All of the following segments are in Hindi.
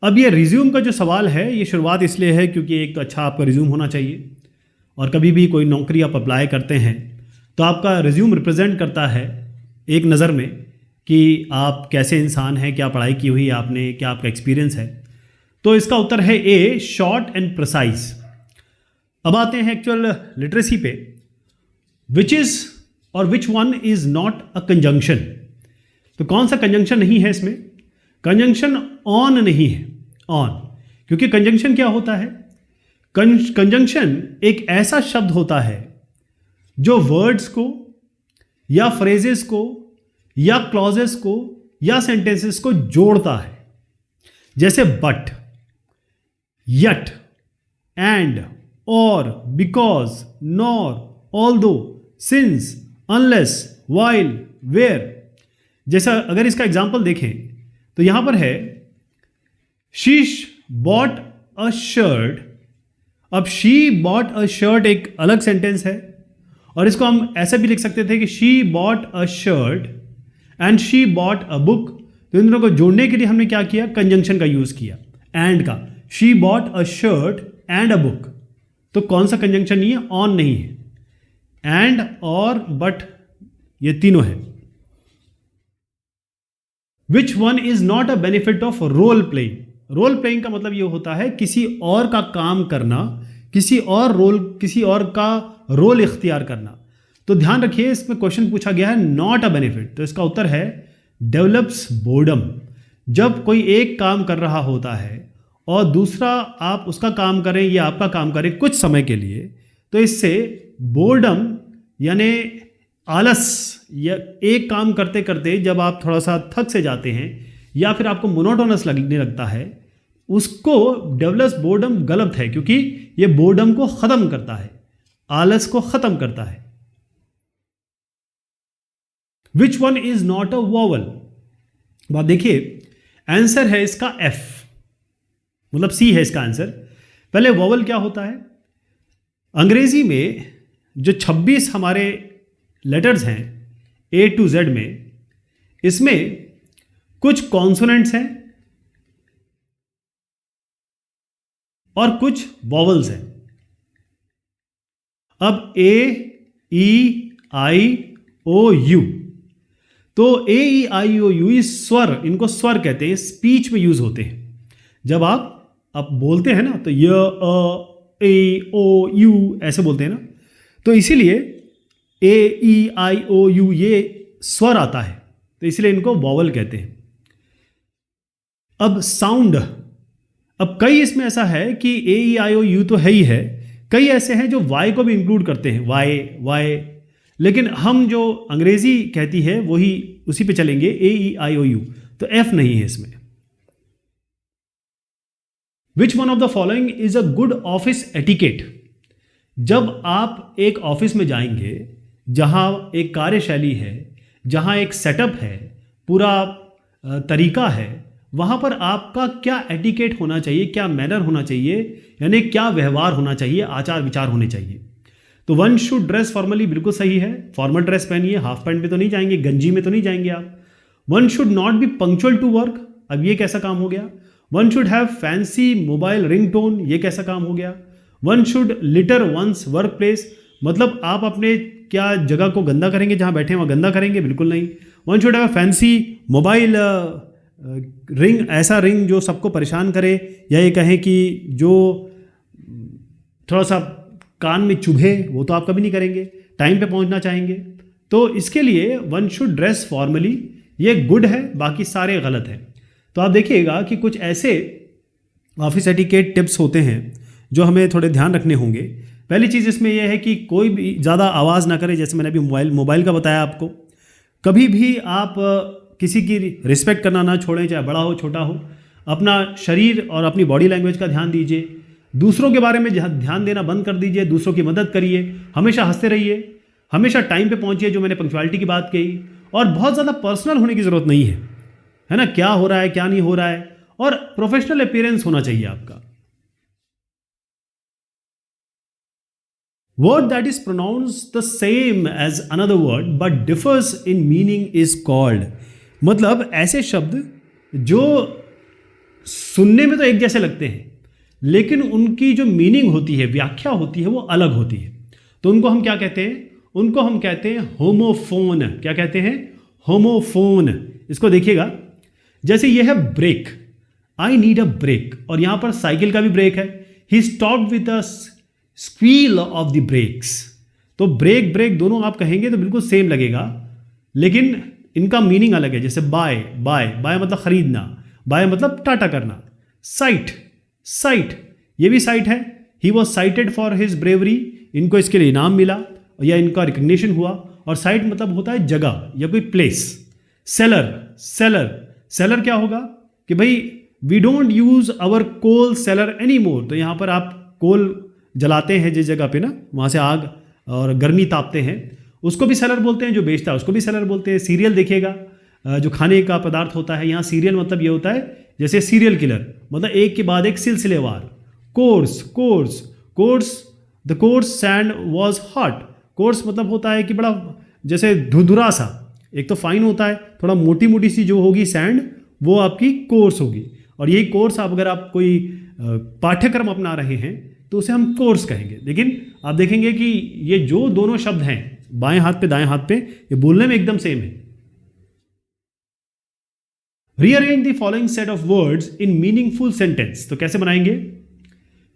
अब ये रिज्यूम का जो सवाल है, ये शुरुआत इसलिए है क्योंकि एक अच्छा आपका रिज्यूम होना चाहिए, और कभी भी कोई नौकरी आप अप्लाई करते हैं तो आपका रिज्यूम रिप्रेजेंट करता है एक नज़र में कि आप कैसे इंसान हैं, क्या पढ़ाई की हुई है आपने, क्या आपका एक्सपीरियंस है। तो इसका उत्तर है ए, शॉर्ट एंड प्रिसाइज। अब आते हैं एक्चुअल लिटरेसी पे। विच इज़ और which one is not a conjunction. तो कौन सा कंजंक्शन नहीं है इसमें? कंजंक्शन ऑन नहीं है, ऑन। क्योंकि कंजंक्शन क्या होता है? कंजंक्शन एक ऐसा शब्द होता है जो वर्ड्स को या फ्रेजेस को या क्लॉजेस को या सेंटेंसेस को जोड़ता है। जैसे बट, यट, एंड, और, because, nor, although, since, unless, while, where. जैसा अगर इसका एग्जाम्पल देखें तो यहां पर है शी बॉट अ शर्ट। अब शी बॉट अ शर्ट एक अलग सेंटेंस है, और इसको हम ऐसे भी लिख सकते थे कि she bought a shirt and she bought a book. तो इन दोनों को जोड़ने के लिए हमने क्या किया? कंजंक्शन का यूज किया, एंड का। She bought a shirt and a book. तो कौन सा कंजंक्शन नहीं है? ऑन नहीं है। एंड, और, बट, ये तीनों है। Which one is not a benefit of role playing. Role playing का मतलब ये होता है किसी और का काम करना, किसी और का रोल इख्तियार करना। तो ध्यान रखिए, इसमें क्वेश्चन पूछा गया है नॉट अ बेनिफिट, तो इसका उत्तर है डेवलप्स बोर्डम। जब कोई एक काम कर रहा होता है और दूसरा आप उसका काम करें या आपका काम करें कुछ समय के लिए, तो इससे बोर्डम यानी आलस, या एक काम करते करते जब आप थोड़ा सा थक से जाते हैं या फिर आपको मोनोटोनस लगने लगता है, उसको डेवलप्स बोर्डम गलत है, क्योंकि ये बोर्डम को खत्म करता है, आलस को खत्म करता है। Which one is not a vowel. अब देखिए, आंसर है इसका एफ, मतलब सी है इसका आंसर। पहले वॉवल क्या होता है? अंग्रेजी में जो 26 हमारे लेटर्स हैं ए टू जेड में, इसमें कुछ कॉन्सोनेंट्स हैं और कुछ वॉवल्स हैं। अब ए, ई, आई, ओ, यू, तो ए, ई, आई, ओ, यू स्वर, इनको स्वर कहते हैं, स्पीच में यूज होते हैं। जब आप बोलते हैं ना, तो य, अ, ए, ओ, यू ऐसे बोलते हैं ना, तो इसीलिए ए, ई, आई, ओ, यू ये स्वर आता है, तो इसलिए इनको वॉवल कहते हैं। अब साउंड, अब कई इसमें ऐसा है कि ए, ई, आई, ओ, यू तो है ही है, कई ऐसे हैं जो वाई को भी इंक्लूड करते हैं, वाई, वाई, लेकिन हम जो अंग्रेजी कहती है वही उसी पे चलेंगे, ए, ई, आई, ओ, यू, तो एफ नहीं है इसमें। Which one of the following is a good office etiquette. जब आप एक ऑफिस में जाएंगे जहां एक कार्यशैली है, जहां एक सेटअप है, पूरा तरीका है, वहां पर आपका क्या एटिकेट होना चाहिए, क्या मैनर होना चाहिए, यानी क्या व्यवहार होना चाहिए, आचार विचार होने चाहिए। तो वन शुड ड्रेस फॉर्मली, बिल्कुल सही है, फॉर्मल ड्रेस पहनिए, हाफ पैंट में तो नहीं जाएंगे, गंजी में तो नहीं जाएंगे आप। One should not be punctual to work, अब ये कैसा काम हो गया। One should have fancy mobile ringtone, ये कैसा काम हो गया। One should litter one's workplace, मतलब आप अपने क्या जगह को गंदा करेंगे, जहां बैठे हैं वहां गंदा करेंगे, बिल्कुल नहीं। One should have fancy mobile ring, ऐसा रिंग जो सबको परेशान करे, या ये कहें कि जो थोड़ा सा कान में चुभे, वो तो आप कभी नहीं करेंगे, टाइम पे पहुंचना चाहेंगे। तो इसके लिए वन शुड ड्रेस फॉर्मली, ये गुड है, बाकी सारे गलत हैं। तो आप देखिएगा कि कुछ ऐसे ऑफिस एटिकेट टिप्स होते हैं जो हमें थोड़े ध्यान रखने होंगे। पहली चीज़ इसमें यह है कि कोई भी ज़्यादा आवाज़ ना करे, जैसे मैंने अभी मोबाइल का बताया आपको। कभी भी आप किसी की रिस्पेक्ट करना ना छोड़ें, चाहे बड़ा हो छोटा हो। अपना शरीर और अपनी बॉडी लैंग्वेज का ध्यान दीजिए। दूसरों के बारे में ध्यान देना बंद कर दीजिए, दूसरों की मदद करिए, हमेशा हंसते रहिए, हमेशा टाइम पे पहुंचिए, जो मैंने पंक्चुअलिटी की बात कही। और बहुत ज़्यादा पर्सनल होने की ज़रूरत नहीं है ना, क्या हो रहा है क्या नहीं हो रहा है, और प्रोफेशनल अपीयरेंस होना चाहिए आपका। Word that is pronounced the same as another word but differs in meaning is called। मतलब ऐसे शब्द जो सुनने में तो एक जैसे लगते हैं, लेकिन उनकी जो मीनिंग होती है, व्याख्या होती है, वो अलग होती है। तो उनको हम क्या कहते हैं? उनको हम कहते हैं होमोफोन। क्या कहते हैं? होमोफोन। इसको देखिएगा, जैसे ये है break, I need a break, और यहां पर साइकिल का भी ब्रेक है, he stopped with a squeal of the brakes. तो ब्रेक ब्रेक दोनों आप कहेंगे तो बिल्कुल सेम लगेगा, लेकिन इनका मीनिंग अलग है। जैसे बाय, बाय बाय मतलब खरीदना, बाय मतलब टाटा करना। साइट, साइट, ये भी साइट है, he was cited for his bravery, इनको इसके लिए इनाम मिला या इनका रिकग्निशन हुआ। और साइट मतलब होता है जगह या कोई प्लेस। सेलर, सेलर, सेलर क्या होगा कि भाई we don't use our coal cellar anymore. तो यहाँ पर आप कोल जलाते हैं जिस जगह पे ना, वहाँ से आग और गर्मी तापते हैं, उसको भी सेलर बोलते हैं। जो बेचता है उसको भी सेलर बोलते हैं। सीरियल देखिएगा, जो खाने का पदार्थ होता है, यहाँ सीरियल मतलब ये होता है जैसे सीरियल किलर, मतलब एक के बाद एक सिलसिलेवार। Course, course, course, the coarse sand was hot. Course मतलब होता है कि बड़ा जैसे धुरधुरा सा, एक तो फाइन होता है, थोड़ा मोटी मोटी सी जो होगी सैंड, वो आपकी कोर्स होगी। और यही कोर्स आप अगर आप कोई पाठ्यक्रम अपना रहे हैं तो उसे हम कोर्स कहेंगे। लेकिन आप देखेंगे कि ये जो दोनों शब्द हैं, बाएं हाथ पे दाएं हाथ पे, ये बोलने में एकदम सेम है। Rearrange the following set of words in meaningful sentence. तो कैसे बनाएंगे?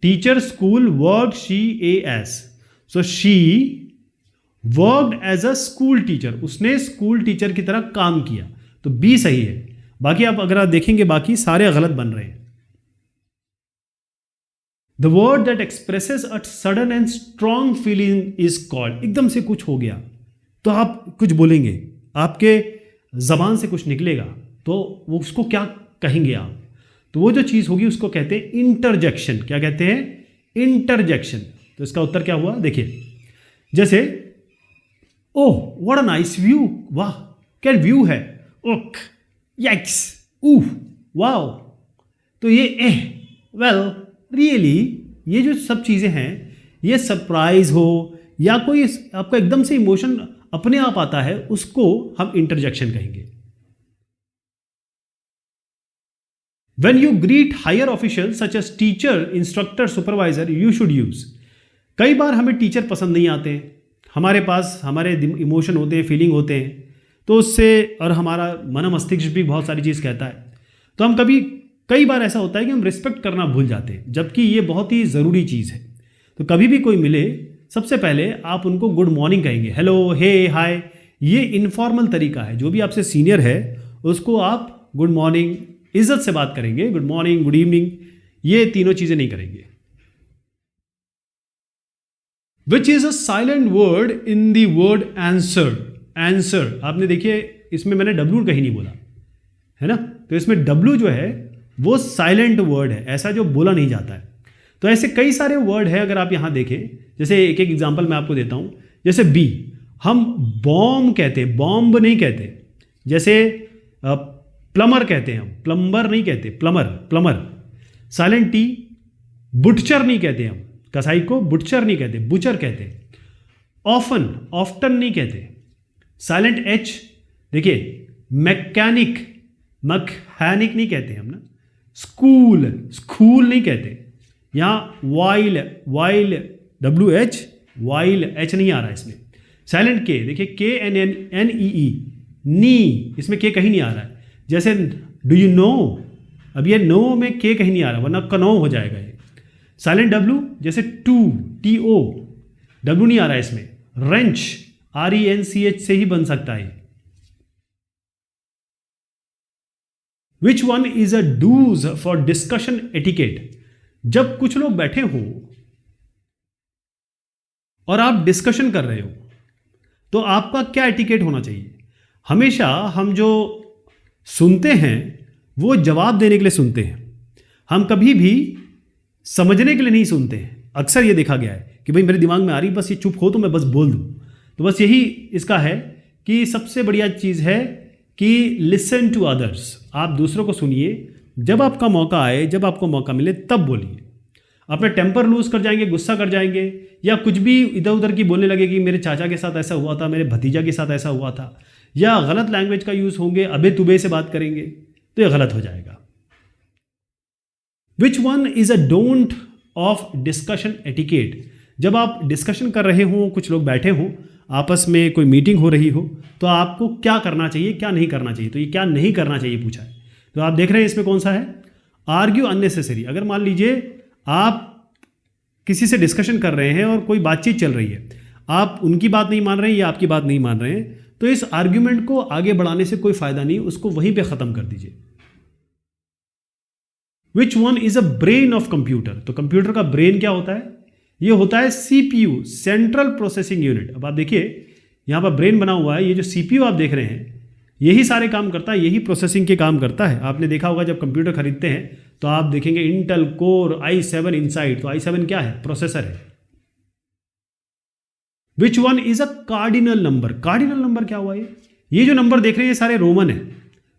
Teacher school work she a s. So she worked as a school teacher, उसने स्कूल टीचर की तरह काम किया, तो बी सही है। बाकी आप अगर आप देखेंगे बाकी सारे गलत बन रहे हैं। The word that expresses a sudden and strong feeling is called. एकदम से कुछ हो गया तो आप कुछ बोलेंगे, आपके जबान से कुछ निकलेगा, तो वो उसको क्या कहेंगे आप? तो वो जो चीज़ होगी उसको कहते हैं इंटरजेक्शन। क्या कहते हैं? इंटरजेक्शन। तो इसका उत्तर क्या हुआ? देखिए, जैसे oh what a nice view, वाह क्या व्यू है, ओक, यक्स, ऊह, वाओ। तो ये वेल रियली, ये जो सब चीज़ें हैं, ये सरप्राइज हो या कोई आपका एकदम से इमोशन अपने आप आता है, उसको हम इंटरजेक्शन कहेंगे। When you greet higher officials such as teacher, instructor, supervisor, you should use। कई बार हमें टीचर पसंद नहीं आते हैं, हमारे पास हमारे इमोशन होते हैं, फीलिंग होते हैं, तो उससे, और हमारा मन मस्तिष्क भी बहुत सारी चीज़ कहता है, तो हम कई बार ऐसा होता है कि हम रिस्पेक्ट करना भूल जाते हैं, जबकि ये बहुत ही ज़रूरी चीज़ है। तो कभी भी कोई मिले, सबसे पहले आप उनको गुड मॉर्निंग कहेंगे, हेलो, हे, हाय। ये इनफॉर्मल तरीका है, जो भी आपसे सीनियर है उसको आप गुड मॉर्निंग, इज्जत से बात करेंगे, गुड मॉर्निंग, गुड इवनिंग, ये तीनों चीजें नहीं करेंगे। Which is a silent word in the word answer. Answer, आपने देखिए इसमें मैंने डब्ल्यू कहीं नहीं बोला है ना, तो इसमें डब्ल्यू जो है वो साइलेंट वर्ड है, ऐसा जो बोला नहीं जाता है। तो ऐसे कई सारे वर्ड है, अगर आप यहां देखें, जैसे एक एक एग्जांपल मैं आपको देता हूं। जैसे बी, हम बॉम्ब कहते हैं, बॉम्ब नहीं कहते। जैसे प्लमर कहते हैं हम, प्लम्बर नहीं कहते, प्लमर, प्लमर। साइलेंट टी, बुटचर नहीं कहते हम, कसाई को बुटचर नहीं कहते, बुचर कहते हैं। ऑफन, ऑफ्टन नहीं कहते। साइलेंट एच, देखिए मैकेनिक, मकैनिक नहीं कहते हम ना। स्कूल, स्कूल नहीं कहते। यहाँ while, while, W H, while, H नहीं आ रहा है इसमें। साइलेंट के, देखिए के एन एन एन ई ई, नी, इसमें के कहीं नहीं आ रहा है। जैसे डू यू नो, अब ये नो में के कहीं नहीं आ रहा, वरना कनो हो जाएगा ये। साइलेंट डब्ल्यू, जैसे टू, टी ओ, डब्ल्यू नहीं आ रहा है इसमें। Wrench, R E N C H से ही बन सकता है। Which one is a dos for discussion etiquette. जब कुछ लोग बैठे हो और आप डिस्कशन कर रहे हो, तो आपका क्या एटिकेट होना चाहिए? हमेशा हम जो सुनते हैं वो जवाब देने के लिए सुनते हैं, हम कभी भी समझने के लिए नहीं सुनते हैं। अक्सर ये देखा गया है कि भाई मेरे दिमाग में आ रही, बस ये चुप हो तो मैं बस बोल दूं। तो बस यही इसका है कि सबसे बढ़िया चीज़ है कि लिसन टू अदर्स, आप दूसरों को सुनिए। जब आपका मौका आए, जब आपको मौका मिले तब बोलिए। अपना टेम्पर लूज कर जाएंगे, गुस्सा कर जाएंगे, या कुछ भी इधर उधर की बोलने लगे कि मेरे चाचा के साथ ऐसा हुआ था, मेरे भतीजा के साथ ऐसा हुआ था, या गलत लैंग्वेज का यूज़ होंगे, अबे तुबे से बात करेंगे, तो ये गलत हो जाएगा। विच one is a don't of discussion etiquette. जब आप डिस्कशन कर रहे हो, कुछ लोग बैठे हों, आपस में कोई मीटिंग हो रही हो, तो आपको क्या करना चाहिए, क्या नहीं करना चाहिए। तो ये क्या नहीं करना चाहिए पूछा है। तो आप देख रहे हैं इसमें कौन सा है, आर्ग्यू अननेसेसरी। अगर मान लीजिए आप किसी से डिस्कशन कर रहे हैं और कोई बातचीत चल रही है, आप उनकी बात नहीं मान रहे हैं या आपकी बात नहीं मान रहे हैं, तो इस आर्ग्यूमेंट को आगे बढ़ाने से कोई फायदा नहीं, उसको वहीं पे खत्म कर दीजिए। विच one is a brain of computer. तो कंप्यूटर का ब्रेन क्या होता है, ये होता है सीपीयू, सेंट्रल प्रोसेसिंग यूनिट। अब आप देखिए यहां पर ब्रेन बना हुआ है, ये जो सीपीयू आप देख रहे हैं यही सारे काम करता है, यही प्रोसेसिंग के काम करता है। आपने देखा होगा जब कंप्यूटर खरीदते हैं तो आप देखेंगे इंटेल कोर i7 इनसाइड। तो i7 क्या है, प्रोसेसर है। Which one is a cardinal number. Cardinal number क्या हुआ, ये जो नंबर देख रहे हैं ये सारे रोमन है।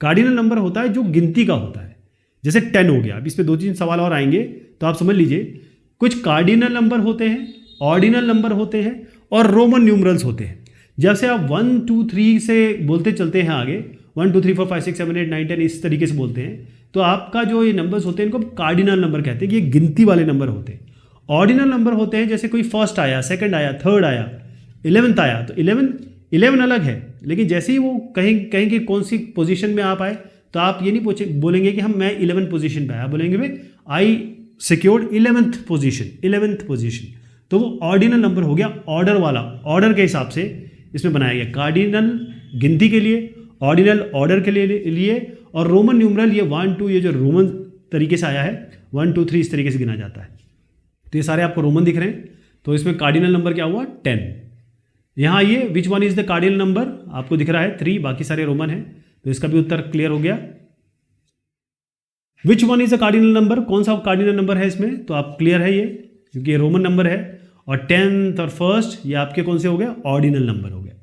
कार्डिनल नंबर होता है जो गिनती का होता है, जैसे 10 हो गया। अब इस पे 2-3 सवाल और आएंगे तो आप समझ लीजिए। कुछ कार्डिनल नंबर होते हैं, ऑर्डिनल नंबर होते हैं और रोमन न्यूमरल्स होते हैं। जैसे आप 1 2 3 से बोलते चलते हैं आगे, 1 2 3 4 5 6 7 8 9 10 इस तरीके से बोलते हैं, तो आपका जो ये नंबर्स होते हैं इनको कार्डिनल नंबर कहते हैं कि ये गिनती वाले नंबर होते हैं। ऑर्डिनल नंबर होते हैं जैसे कोई फर्स्ट आया, सेकंड आया, थर्ड आया, 11th आया, तो 11 अलग है, लेकिन जैसे ही वो कहें कि कौन सी पोजीशन में आप आए, तो आप ये नहीं बोलेंगे कि मैं 11th पोजीशन पे आया, बोलेंगे भाई आई सिक्योर्ड 11th पोजीशन। तो वो ऑर्डिनल नंबर हो गया, ऑर्डर वाला, ऑर्डर के हिसाब से इसमें बनाया गया। कार्डिनल गिनती के लिए, ऑर्डिनल ऑर्डर के लिए और रोमन न्यूमरल ये 1 2 ये जो रोमन तरीके से आया है 1 2 3 इस तरीके से गिना जाता है। तो ये सारे आपको रोमन दिख रहे हैं। तो इसमें कार्डिनल नंबर क्या हुआ, 10। यहाँ ये विच one is the cardinal number आपको दिख रहा है 3, बाकी सारे रोमन है। तो इसका भी उत्तर क्लियर हो गया। विच one is a cardinal number, कौन सा कार्डिनल नंबर है इसमें, तो आप क्लियर है ये, क्योंकि ये रोमन नंबर है। और 10th और 1st ये आपके कौन से हो गया, ऑर्डिनल नंबर हो गया।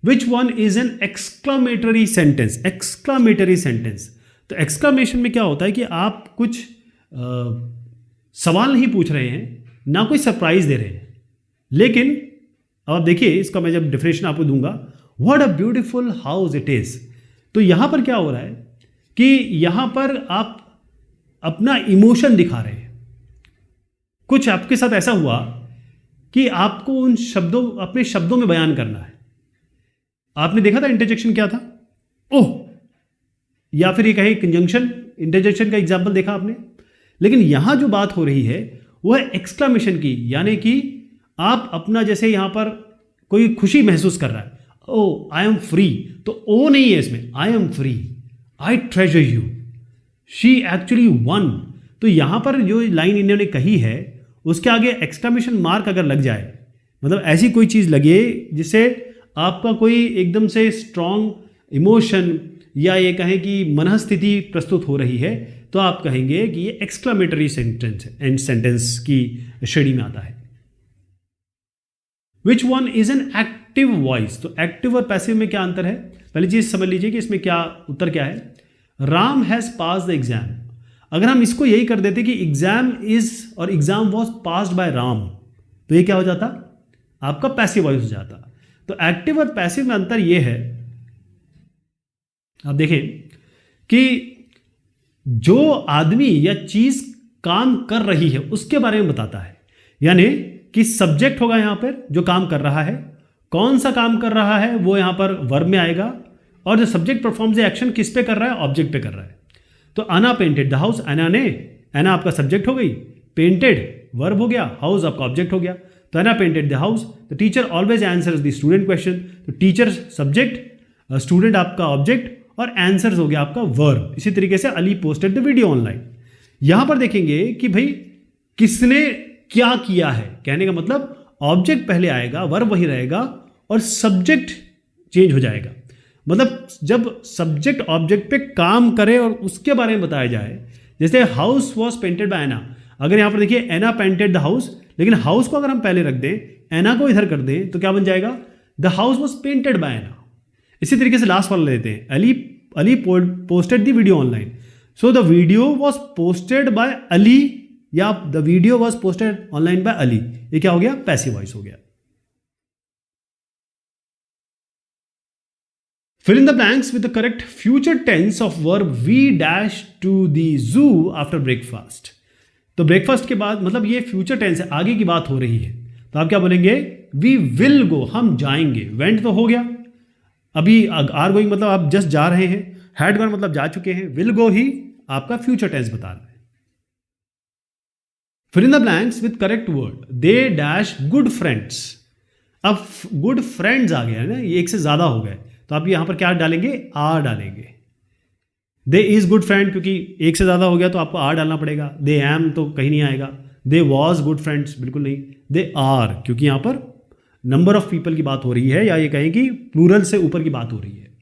विच one is an exclamatory sentence. Exclamatory sentence, तो एक्सक्लामेशन में क्या होता है कि आप कुछ सवाल नहीं पूछ रहे हैं, ना कोई सरप्राइज दे रहे हैं, लेकिन अब आप देखिए इसका मैं जब डेफिनेशन आपको दूंगा, what a beautiful house it is. तो यहां पर क्या हो रहा है कि यहां पर आप अपना इमोशन दिखा रहे हैं। कुछ आपके साथ ऐसा हुआ कि आपको उन शब्दों, अपने शब्दों में बयान करना है। आपने देखा था इंटरजेक्शन क्या था, ओह, या फिर ये कहे कंजंक्शन, इंटरजेक्शन का एग्जाम्पल देखा आपने। लेकिन यहां जो बात हो रही है वो है एक्सक्लामेशन की, यानी कि आप अपना, जैसे यहां पर कोई खुशी महसूस कर रहा है, ओ आई एम फ्री, तो ओ नहीं है इसमें, I am free, I treasure you, she actually one. तो यहां पर जो लाइन इन्होंने कही है उसके आगे एक्सक्लामेशन मार्क अगर लग जाए, मतलब ऐसी कोई चीज लगे जिससे आपका कोई एकदम से स्ट्रॉन्ग इमोशन या ये कहें कि मनस्थिति प्रस्तुत हो रही है, तो आप कहेंगे कि ये एक्सक्लामेटरी सेंटेंस की श्रेणी में आता है। Which one is an active voice. तो एक्टिव और पैसिव में क्या अंतर है, पहली चीज समझ लीजिए कि इसमें क्या उत्तर क्या है। Ram has pass the exam, अगर हम इसको यही कर देते कि एग्जाम इज और exam was passed by Ram, तो ये क्या हो जाता, आपका पैसिव वॉइस हो जाता। तो एक्टिव और पैसिव में अंतर यह है, आप देखें कि जो आदमी या चीज काम कर रही है उसके बारे में बताता है, यानी कि सब्जेक्ट होगा यहां पर जो काम कर रहा है, कौन सा काम कर रहा है वो यहां पर वर्ब में आएगा, और जो सब्जेक्ट परफॉर्म्स एक्शन किस पे कर रहा है, ऑब्जेक्ट पे कर रहा है। तो अना पेंटेड द हाउस, अना ने, अना आपका सब्जेक्ट हो गई, पेंटेड वर्ब हो गया, हाउस आपका ऑब्जेक्ट हो गया। तो अना painted the house, the teacher always answers the student question. तो टीचर सब्जेक्ट, स्टूडेंट आपका ऑब्जेक्ट, और आंसर्स हो गया आपका वर्ब। इसी तरीके से Ali posted the video online. यहां पर देखेंगे कि भाई किसने क्या किया है, कहने का मतलब ऑब्जेक्ट पहले आएगा, वर्ब वही रहेगा, और सब्जेक्ट चेंज हो जाएगा। मतलब जब सब्जेक्ट ऑब्जेक्ट पे काम करे और उसके बारे में बताया जाए, जैसे हाउस वॉज पेंटेड बाय एना, अगर यहां पर देखिए एना पेंटेड द हाउस, लेकिन हाउस को अगर हम पहले रख दें, एना को इधर कर दें, तो क्या बन जाएगा, the house was painted by Anna. इसी तरीके से लास्ट वाला लेते हैं, Ali posted the video online, so the video was posted by Ali, या the video was posted online by Ali. ये क्या हो गया, पैसिव वॉइस हो गया। Fill in the blanks with the correct future tense of verb we dash to the zoo after breakfast. तो ब्रेकफास्ट के बाद मतलब ये फ्यूचर टेंस है, आगे की बात हो रही है, तो आप क्या बोलेंगे? वी विल गो, हम जाएंगे। वेंट तो हो गया, अभी आर गोइंग मतलब आप जस्ट जा रहे हैं, हैड गॉन मतलब जा चुके हैं, विल गो ही आपका फ्यूचर टेंस बता रहा है। Fill in the blanks with correct word, they dash good friends. अब गुड फ्रेंड्स आ गया है ना, ये एक से ज्यादा हो गए, तो आप यहां पर क्या डालेंगे? आर डालेंगे। दे इज गुड फ्रेंड, क्योंकि एक से ज्यादा हो गया तो आपको आर डालना पड़ेगा। दे एम तो कहीं नहीं आएगा। दे वॉज गुड फ्रेंड्स, बिल्कुल नहीं। दे आर, क्योंकि यहां पर नंबर ऑफ पीपल की बात हो रही है, या ये कहें कि प्लूरल से ऊपर की बात हो रही है।